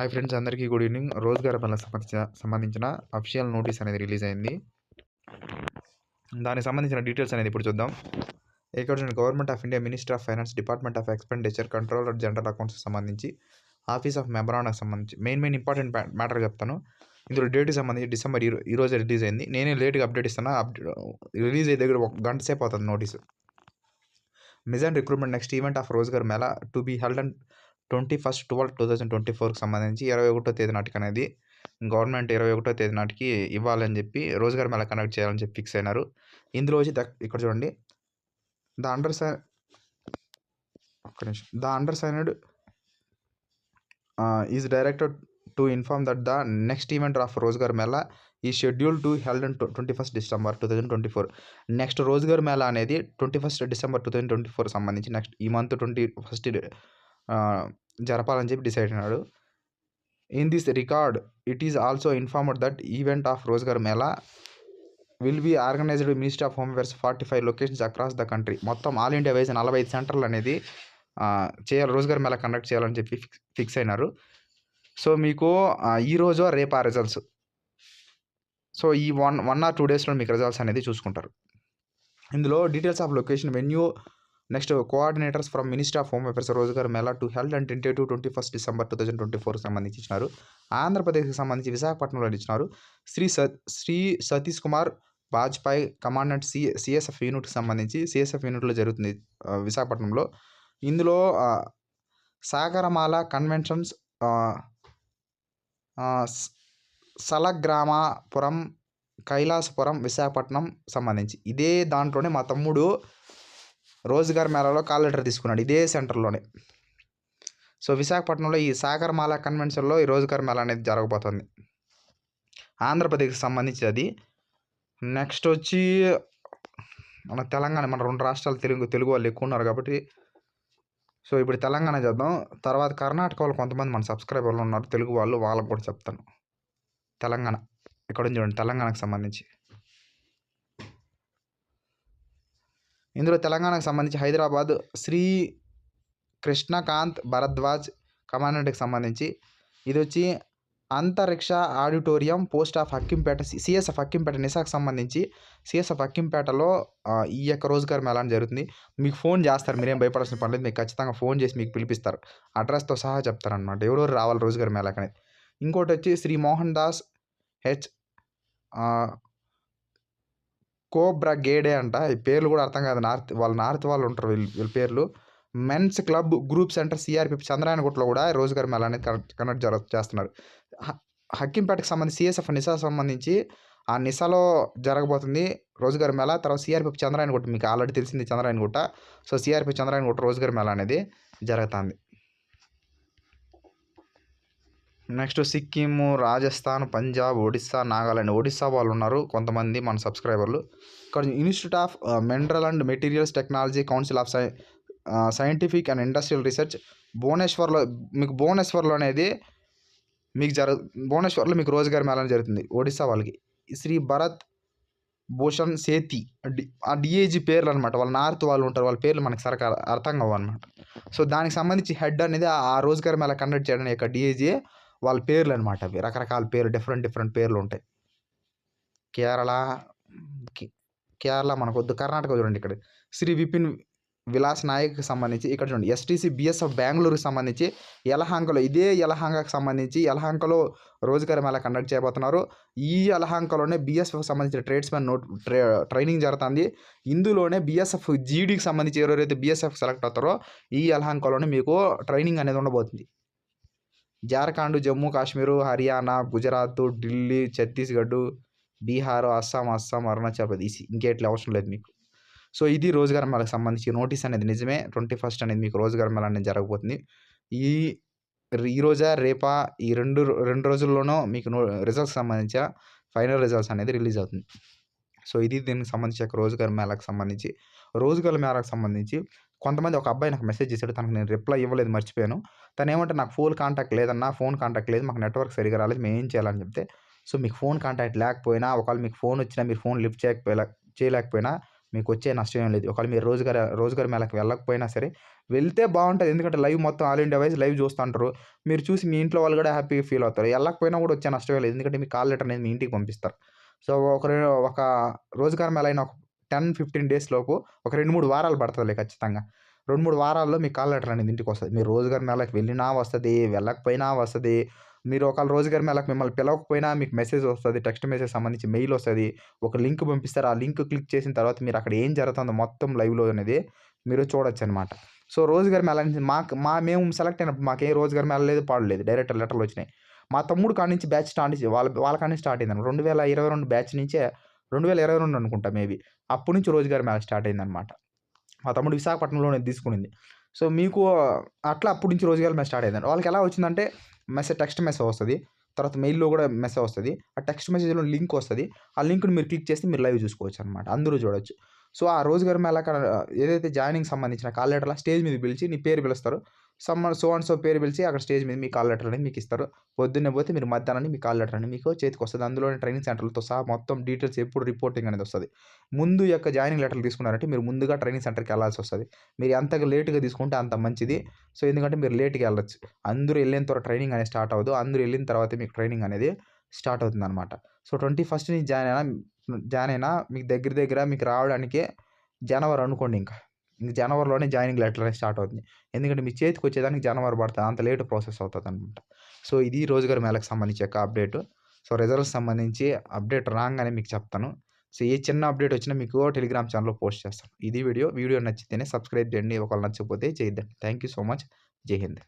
Hi friends, అందరికీ good evening. Rozgar మేళాకు సంబంధించిన official notice అనేది రిలీజ్ అయింది. దానికి సంబంధించిన డీటెయిల్స్ అనేది ఇప్పుడు చూద్దాం. ఇక్కడ చూడండి, government of India, minister of finance, department of expenditure, controller general అకౌంట్స్‌కి సంబంధించి, ఆఫీస్ ఆఫ్ మెమరాండాకి సంబంధించి మెయిన్ ఇంపార్టెంట్ మ్యాటర్ చెప్తాను. ఇందులో డేట్‌కి సంబంధించి డిసెంబర్ ఈ రోజే రిలీజ్ అయింది. నేనే లేట్‌గా అప్డేట్ ఇస్తున్నా. రిలీజ్ అయ్యే దగ్గర ఒక గంట సేపు అవుతుంది notice. Mission recruitment next event of Rozgar Mela to be held on 21/12/2024కి సంబంధించి 21వ తేదీ నాటికి అనేది గవర్నమెంట్ 21వ తేదీ నాటికి ఇవ్వాలని చెప్పి రోజ్‌గార్ మేళా కండక్ట్ చేయాలని చెప్పి ఫిక్స్ అయినారు. ఇందులో వచ్చి ఇక్కడ చూడండి, the undersigned is directed to inform that the next event of Rozgar Mela is schedule to held on 21st December 2024. Next Rozgar Mela అనేది 21st December 2024 సంబంధించి నెక్స్ట్ ఈ మంత్ 21st జరపాలని చెప్పి డిసైడ్ అయినాడు. In this record it is also informed that event of Rozgar Mela will be organised by ministry of home affairs 45 locations across the country. మొత్తం all India wise 45 సెంటర్లు అనేది చేయాలి, Rozgar Mela conduct చేయాలని చెప్పి ఫిక్స్ అయినారు. సో మీకు ఈరోజు రేపు ఆ రిజల్ట్స్, సో ఈ 1 or 2 డేస్లో మీకు రిజల్ట్స్ అనేది చూసుకుంటారు. ఇందులో details of location, venue, next coordinators from ministry of home affairs Rozgar Mela to held and 21st December 2024 సంబంధించి ఇచ్చినారు. ఆంధ్రప్రదేశ్కి సంబంధించి విశాఖపట్నంలో ఇచ్చినారు. శ్రీ సతీష్ కుమార్ వాజ్పేయి కమాండెంట్ సిఎస్ఎఫ్ యూనిట్కి సంబంధించి సిఎస్ఎఫ్ యూనిట్లో జరుగుతుంది విశాఖపట్నంలో. ఇందులో సాగరమాల కన్వెన్షన్స్ సలగ్రామపురం, కైలాసపురం, విశాఖపట్నం సంబంధించి ఇదే దాంట్లోనే మా తమ్ముడు రోజ్‌గార్ మేళాలో కాల్ లెటర్ తీసుకున్నాడు, ఇదే సెంటర్లోనే. సో విశాఖపట్నంలో ఈ సాగరమాల కన్వెన్షన్లో ఈ రోజ్‌గార్ మేళా అనేది జరగబోతుంది, ఆంధ్రప్రదేశ్కి సంబంధించి అది. నెక్స్ట్ వచ్చి మన తెలంగాణ, మన 2 రాష్ట్రాలు తెలుగు వాళ్ళు ఎక్కువ ఉన్నారు కాబట్టి సో ఇప్పుడు తెలంగాణ చేద్దాం. తర్వాత కర్ణాటక వాళ్ళు కొంతమంది మన సబ్స్క్రైబర్లు ఉన్నారు తెలుగు వాళ్ళు, వాళ్ళకు కూడా చెప్తాను. తెలంగాణ ఇక్కడ చూడండి, తెలంగాణకు సంబంధించి ఇందులో తెలంగాణకు సంబంధించి హైదరాబాద్ శ్రీ కృష్ణకాంత్ భరద్వాజ్ కమాండెంట్కి సంబంధించి ఇది వచ్చి Antariksha auditorium post of Hakimpet, CSF Hakimpet నిసాకు సంబంధించి సిఎస్ఎఫ్ హక్కింపేటలో ఈ యొక్క రోజ్‌గార్ మేళా జరుగుతుంది. మీకు ఫోన్ చేస్తారు, మీరేం భయపడాల్సిన పని లేదు. మీకు ఖచ్చితంగా ఫోన్ చేసి మీకు పిలిపిస్తారు, అడ్రస్తో సహా చెప్తారనమాట ఎవరెవరు రావాలి రోజ్‌గార్ మేళాకి అనేది. ఇంకోటి వచ్చి శ్రీ మోహన్ దాస్ హెచ్ కోబ్రగేడే అంట, ఈ పేర్లు కూడా అర్థం కాదు. నార్త్ వాళ్ళు ఉంటారు వీళ్ళ పేర్లు. Men's club group centre CRP చంద్రాయనగుట్టలో కూడా రోజ్‌గార్ మేళా అనేది కండక్ట్ చేస్తున్నారు. హక్కింపేటకి సంబంధించి సిఎస్ఎఫ్ నిసా సంబంధించి ఆ నిసాలో జరగబోతుంది రోజ్‌గార్ మేళా. తర్వాత సిఆర్పి చంద్రాయనగుట్ట, మీకు ఆల్రెడీ తెలిసింది చంద్రాయనగుట్ట. సో సిఆర్పి చంద్రాయనగుట్ట రోజ్‌గార్ మేళా అనేది జరుగుతుంది. నెక్స్ట్ సిక్కిము, రాజస్థాన్, పంజాబ్, ఒడిస్సా, నాగాలాండ్, ఒడిస్సా వాళ్ళు ఉన్నారు కొంతమంది మన సబ్స్క్రైబర్లు. ఇక్కడ institute of mineral and materials technology, council of scientific and industrial research భువనేశ్వర్లో, మీకు భువనేశ్వర్లో అనేది భువనేశ్వర్లో మీకు రోజ్‌గార్ మేళా జరుగుతుంది ఒడిస్సా వాళ్ళకి. శ్రీ భరత్ భూషణ్ సేతి ఆ డిఏజీ పేర్లు అనమాట, వాళ్ళ నార్త్ వాళ్ళు ఉంటారు, వాళ్ళ పేర్లు మనకి సరిగ్గా అర్థం కావు అనమాట. సో దానికి సంబంధించి హెడ్ అనేది ఆ రోజ్‌గార్ మేళా కండక్ట్ చేయడానికి యొక్క డిఏజీ వాళ్ళ పేర్లు అనమాట. అవి రకరకాల పేర్లు, డిఫరెంట్ పేర్లు ఉంటాయి. కేరళ మనకొద్దు, కర్ణాటక చూడండి. ఇక్కడ శ్రీ విపిన్ విలాస్ నాయక్కి సంబంధించి ఇక్కడ చూడండి ఎస్టీసీ బిఎస్ఎఫ్ బెంగళూరుకి సంబంధించి యలహంకలో, ఇదే యలహంకకు సంబంధించి యలహంకలో రోజ్‌గార్ మేళా కండక్ట్ చేయబోతున్నారు. ఈ యలహంకలోనే బిఎస్ఎఫ్కి సంబంధించిన ట్రేడ్స్మెన్ ట్రైనింగ్ జరుగుతుంది. ఇందులోనే బిఎస్ఎఫ్ జీడీకి సంబంధించి ఎవరైతే బిఎస్ఎఫ్ సెలెక్ట్ అవుతారో ఈ యలహంకలోనే మీకు ట్రైనింగ్ అనేది ఉండబోతుంది. జార్ఖండ్, జమ్మూ కాశ్మీరు, హర్యానా, గుజరాత్, ఢిల్లీ, ఛత్తీస్గఢ్, బీహార్, అస్సాం, అరుణాచల్ ప్రదేశ్, ఇంకేట్లే అవసరం లేదు మీకు. సో ఇది రోజ్‌గార్ మేళాకి సంబంధించి నోటీస్ అనేది నిజమే. 21st అనేది మీకు రోజ్‌గార్ మేళా అనేది జరగబోతుంది. ఈ రోజా రేపా ఈ రెండు రోజుల్లోనూ మీకు రిజల్ట్స్ సంబంధించిన ఫైనల్ రిజల్ట్స్ అనేది రిలీజ్ అవుతుంది. సో ఇది దీనికి సంబంధించి రోజ్‌గార్ మేళాకి సంబంధించి కొంతమంది, ఒక అబ్బాయి నాకు మెసేజ్ చేశాడు, తనకు నేను రిప్లై ఇవ్వలేదు, మర్చిపోయాను. తను ఏమంటే నాకు ఫోన్ కాంటాక్ట్ లేదు, మాకు నెట్వర్క్ సరిగా రాలేదు, మేము ఏం చేయాలని చెప్తే, సో మీకు ఫోన్ కాంటాక్ట్ లేకపోయినా, ఒకవేళ మీకు ఫోన్ వచ్చినా మీరు ఫోన్ లిఫ్ట్ చేయలేకపోయినా మీకు వచ్చే నష్టం ఏం లేదు. ఒకవేళ మీరు రోజుగారి మేళాకి వెళ్ళకపోయినా సరే వెళ్తే బావుంటది. ఎందుకంటే లైవ్ మొత్తం ఆల్ ఇండియా వైస్ లైవ్ చూస్తుంటారు. మీరు చూసి మీ ఇంట్లో వాళ్ళు కూడా హ్యాపీగా ఫీల్ అవుతారు. వెళ్ళకపోయినా కూడా వచ్చే నష్టమే లేదు. ఎందుకంటే మీ కాల్ లెటర్ అనేది మీ ఇంటికి పంపిస్తారు. సో, ఒక రోజుగారి మేళా అయిన ఒక 10, 15 డేస్ లోపు ఒక 2, 3 వారాలు పడతదిలే ఖచ్చితంగా. 2, 3 వారాల్లో మీ కాల్ లెటర్ అనేది ఇంటికొస్తది. మీరు రోజుగారి మేళాకి వెళ్ళినా వస్తది, వెళ్ళకపోయినా వస్తది. మీరు ఒకవేళ రోజుగారి మేళాకి మిమ్మల్ని పిలవకపోయినా మీకు మెసేజ్ వస్తది. టెక్స్ట్ మెసేజ్ సంబంధించి మెయిల్ వస్తది. ఒక లింక్ పంపిస్తారు. ఆ లింక్ క్లిక్ చేసిన తర్వాత మీరు అక్కడ ఏం జరుగుతుందో మొత్తం లైవ్‌లో అనేది మీరు చూడొచ్చనమాట. సో, రోజుగారి మేళా నుంచి మేము సెలెక్ట్ అయినప్పుడు మాకేం రోజుగారి మేళా లేదు, పాడు లేదు. డైరెక్ట్ లెటర్‌లొచ్చినాయి. మా తమ్ముడు కాడ నుంచి బ్యాచ్ స్టార్ట్ చేసి వాళ్ళ కాడ నుంచి స్టార్ట్ అయిందనమాట. 2022 బ్యాచ్ నుంచే 2022 అనుకుంటా మేబీ. అప్పటి నుంచి రోజుగారి మేళా స్టార్ట్ అయిందనమాట. మా తమ్ముడు విశాఖపట్నంలోనే తీసుకునింది. సో, మీకు అట్లా అప్పటి నుంచి రోజుగారి మేళా స్టార్ట్ అయిందండి. వాళ్ళకెలా వచ్చిందంటే టెక్స్ట్ మెసేజ్ వస్తది. తర్వాత మెయిల్‌లో కూడా మెసేజ్ వస్తది. ఆ టెక్స్ట్ మెసేజ్‌లో లింక్ వస్తది. ఆ లింక్‌ని మీరు క్లిక్ చేస్తే మీరు లైవ్ చూసుకోవచ్చనమాట. అందరూ చూడొచ్చు. సో, ఆ రోజుగారి మేళా కాడ ఏదైతే జాయినింగ్ సంబంధించిన కాల్ లెటర్‌ల స్టేజ్ మీదకి పిలిచి నీ పేరు పిలుస్తారు. సో అండ్ సో పేరు పిలిచి అక్కడ స్టేజ్ మీద మీ కాల్ లెటర్ అనేది మీకిస్తారు. పొద్దున్నే పోతే మీరు మధ్యాహ్నానికి మీ కాల్ లెటర్ అనేది మీకు చేతికొస్తది. అందులోనే ట్రైనింగ్ సెంటర్‌లతో సహా మొత్తం డీటెయిల్స్ ఎప్పుడు రిపోర్టింగ్ అనేది వస్తది. ముందు ఈ యొక్క జాయినింగ్ లెటర్‌లు తీసుకున్నారంటే మీరు ముందుగా ట్రైనింగ్ సెంటర్‌కి ఎళ్ళాల్సొస్తది. మీరు ఎంత లేట్‌గా తీసుకుంటే అంత మంచిది. సో, ఎందుకంటే మీరు లేట్‌గా ఎళ్ళొచ్చు. అందరూ ఎళ్ళేంత వరకు ట్రైనింగ్ అనేది స్టార్ట్ అవ్వదు. అందరూ ఎళ్ళిన తర్వాతే మీకు ట్రైనింగ్ అనేది స్టార్ట్ అవుతుందనమాట. సో, 21 నుంచి జాయిన్ అయినా మీకు దగ్గర దగ్గర మీకు రావడానికే జనవరి అనుకోండి ఇంక. ఇంక జనవరిలోనే జాయినింగ్ లెటర్ అనేది స్టార్ట్ అవుతుంది. ఎందుకంటే మీ చేతికొచ్చేదానికి జనవరి పడతది. అంత లేట్ ప్రాసెస్ అవుతదనమాట. సో, ఇది రోజుగారి మేళాకి సంబంధించి యొక్క అప్డేటు. సో, రిజల్ట్స్ సంబంధించి అప్డేట్ రాంగానే మీకు చెప్తాను. సో, ఏ చిన్న అప్డేట్ వచ్చినా మీకు టెలిగ్రామ్ ఛానెల్‌లో పోస్ట్ చేస్తాను. ఇది వీడియో. వీడియో నచ్చితేనే సబ్స్క్రైబ్ చేయండి. ఒకవేళ నచ్చకపోతే చేయొద్దండి. Thank you so much. జై హింద్.